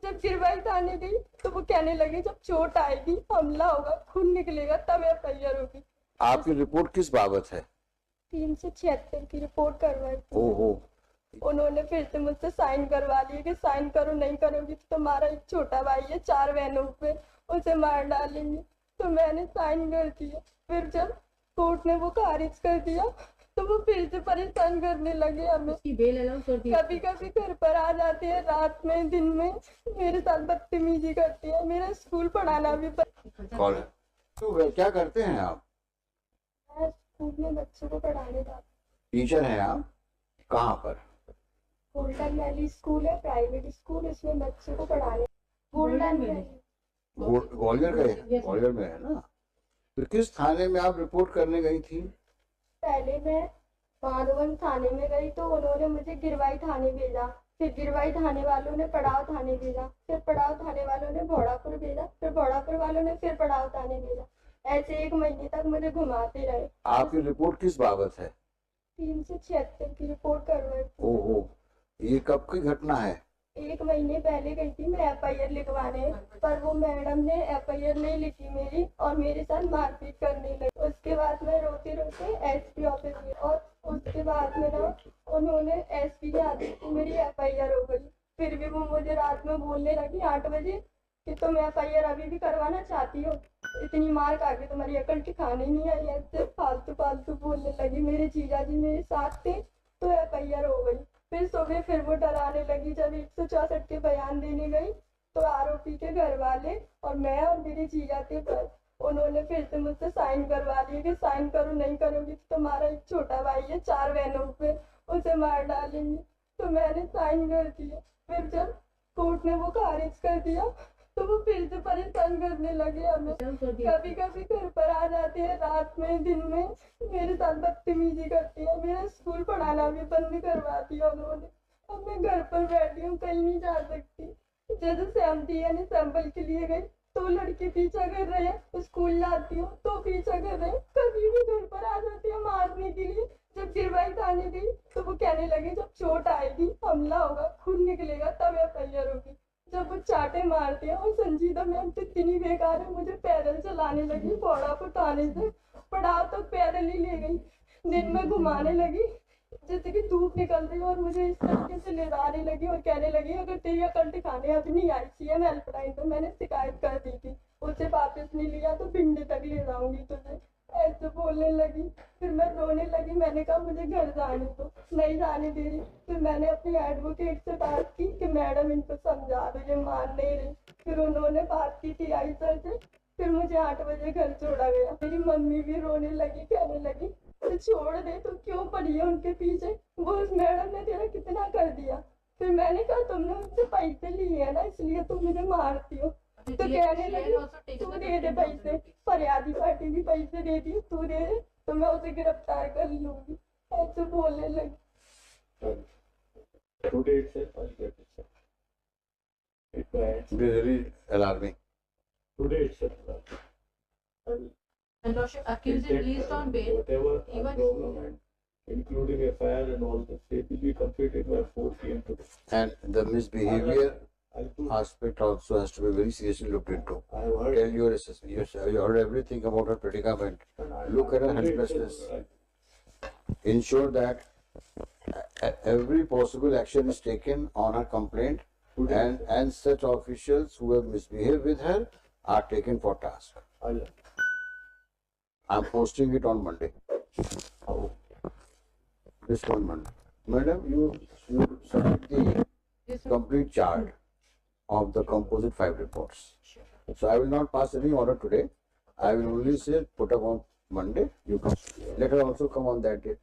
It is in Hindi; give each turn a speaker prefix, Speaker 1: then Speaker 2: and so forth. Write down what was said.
Speaker 1: जब गिरवाई थाने गई तो वो कहने लगे जब चोट आएगी, हमला होगा, खून निकलेगा तब एफआईआर होगी।
Speaker 2: आपकी रिपोर्ट किस बाबत है?
Speaker 1: 376 की रिपोर्ट करवाई।
Speaker 2: ओहो।
Speaker 1: उन्होंने फिर से मुझसे साइन करवा लिए कि साइन करो, नहीं करोगी तो तुम्हारा एक छोटा भाई है 4 बहनों पे, उसे मार डालेंगे। तो मैंने साइन कर दिया। फिर जब कोर्ट ने वो खारिज कर दिया तो वो फिर से परेशान करने लगे हमें। कभी कभी घर पर आ जाते हैं रात में, दिन में मेरे साथ बदतमीजी करते हैं। मेरा स्कूल पढ़ाना भी
Speaker 2: तो क्या करते हैं आप?
Speaker 1: मैं स्कूल में बच्चों को पढ़ाने जाती।
Speaker 2: टीचर हैं आप? कहाँ पर?
Speaker 1: गोल्डन वैली स्कूल है, प्राइवेट स्कूल, इसमें बच्चों को पढ़ाने। गोल्डन वैली
Speaker 2: ग्वालियर का, ग्वालियर में है ना? तो किस थाने में आप रिपोर्ट करने गई थी?
Speaker 1: पहले मैं माधवन थाने में गई तो उन्होंने मुझे गिरवाई थाने भेजा। फिर गिरवाई थाने वालों ने पड़ाव थाने भेजा। फिर पड़ाव थाने वालों ने भोड़ापुर भेजा। फिर भोड़ापुर वालों ने फिर पड़ाव थाने भेजा। ऐसे 1 महीने तक मुझे घुमाते रहे।
Speaker 2: आपकी रिपोर्ट किस बाबत है?
Speaker 1: 376 की रिपोर्ट करवाई।
Speaker 2: ओहो, ये कब की घटना है?
Speaker 1: 1 महीने पहले गई थी मैं एफआईआर लिखवाने, पर वो मैडम ने एफआईआर नहीं लिखी मेरी और मेरे साथ मारपीट करने लगी। उसके बाद मैं रोते रोते एसपी ऑफिस गई और उसके बाद में ना उन्होंने एसपी के आदेश से मेरी एफआईआर हो गई। फिर भी वो मुझे रात में बोलने लगी 8 बजे कि तुम एफआईआर अभी भी करवाना चाहती हो, इतनी मार खा के तुम्हारी अकल ठिकाने नहीं आई। ऐसे फालतू फालतू बोलने लगी। मेरे जीजा जी मेरे साथ थे तो एफआईआर हो गई। फिर सुबह फिर वो डराने लगी। जब 164 के बयान देने गई तो आरोपी के घर वाले और मैं और मेरे जीजा थे पर उन्होंने फिर से मुझसे साइन करवा लिए कि साइन करो, नहीं करोगी तो तुम्हारा एक छोटा भाई है 4 बहनों पे, उसे मार डालेंगे। तो मैंने साइन कर दिया। फिर जब कोर्ट ने वो खारिज कर दिया तो वो फिर से परेशान करने लगे हमें। कभी कभी घर पर आ जाते हैं रात में, दिन में मेरे साथ बदतमीजी करते हैं। मेरा स्कूल पढ़ाना भी बंद करवा दिया उन्होंने। अब मैं घर पर बैठी हूँ, कहीं नहीं जा सकती। जैसे सहमति यानी सैंपल के लिए गई तो लड़के पीछा कर रहे हैं, स्कूल जाती हूँ तो पीछा कर रहे हैं। कभी भी घर पर आ जाते हैं मारने के लिए। जब गिरवाई थाने गई तो वो कहने लगे जब चोट आएगी, हमला होगा, खून निकलेगा तब एफआईआर होगी। जब वो चाटे मारते हैं और संजीदा मैम तो इतनी बेकार है, मुझे पैदल चलाने लगी। भोड़ापुर थाने से पड़ाव तक पैदल ही ले गई। दिन में घुमाने लगी जैसे कि धूप निकल रही और मुझे इस तरीके से ले जाने लगी और कहने लगी अगर तेरी अकल ठिकाने अभी नहीं आई, सीएम हेल्पलाइन पर मैंने शिकायत कर दी थी, उसे वापस नहीं लिया तो भिंडी तक ले जाऊंगी तुझे, ऐसे बोलने लगी। फिर मैं रोने लगी। मैंने कहा मुझे घर जाने दो, नहीं जाने दे रही। फिर मैंने अपनी एडवोकेट से बात की कि मैडम इनको समझा दो, ये मान नहीं रही। फिर उन्होंने बात की टीआई सर से। फिर मुझे 8 बजे घर छोड़ा गया। मेरी मम्मी भी रोने लगी, कहने लगी तो छोड़ दे, तो क्यों पड़ी है उनके पीछे, वो उस मैडम ने तेरा कितना कर दिया। फिर मैंने कहा तुमने मुझसे पैसे लिए है ना, इसलिए तुम मुझे मारती हो। तो कहने लगी तू दे दे पैसे, फरियादी पार्टी भी पैसे देती है, तू दे दे तो मैं उसे गिरफ्तार कर लूंगी, ऐसे बोलने लगी।
Speaker 2: Very alarming.
Speaker 3: Today itself.
Speaker 4: And Lordship accused is released on bail.
Speaker 3: Whatever
Speaker 4: Even
Speaker 3: government, including FIR and all this, it will be completed by 4 p.m. today.
Speaker 2: And the misbehavior
Speaker 3: I'll do.
Speaker 2: aspect also has to be very seriously looked into.
Speaker 3: I have heard.
Speaker 2: Tell your assessment. You heard everything about her predicament.
Speaker 3: and I-
Speaker 2: Look at her
Speaker 3: today
Speaker 2: helplessness.
Speaker 3: itself,
Speaker 2: Ensure that every possible action is taken on her complaint, and such officials who have misbehaved with her are taken for task.
Speaker 3: I'll.
Speaker 2: I'm posting it on Monday.
Speaker 3: Oh.
Speaker 2: This one Monday. Madam, you submit the
Speaker 4: this
Speaker 2: complete chart of the composite 5 reports. So I will not pass any order today. I will only say put up on Monday. You come. Let her also come on that day.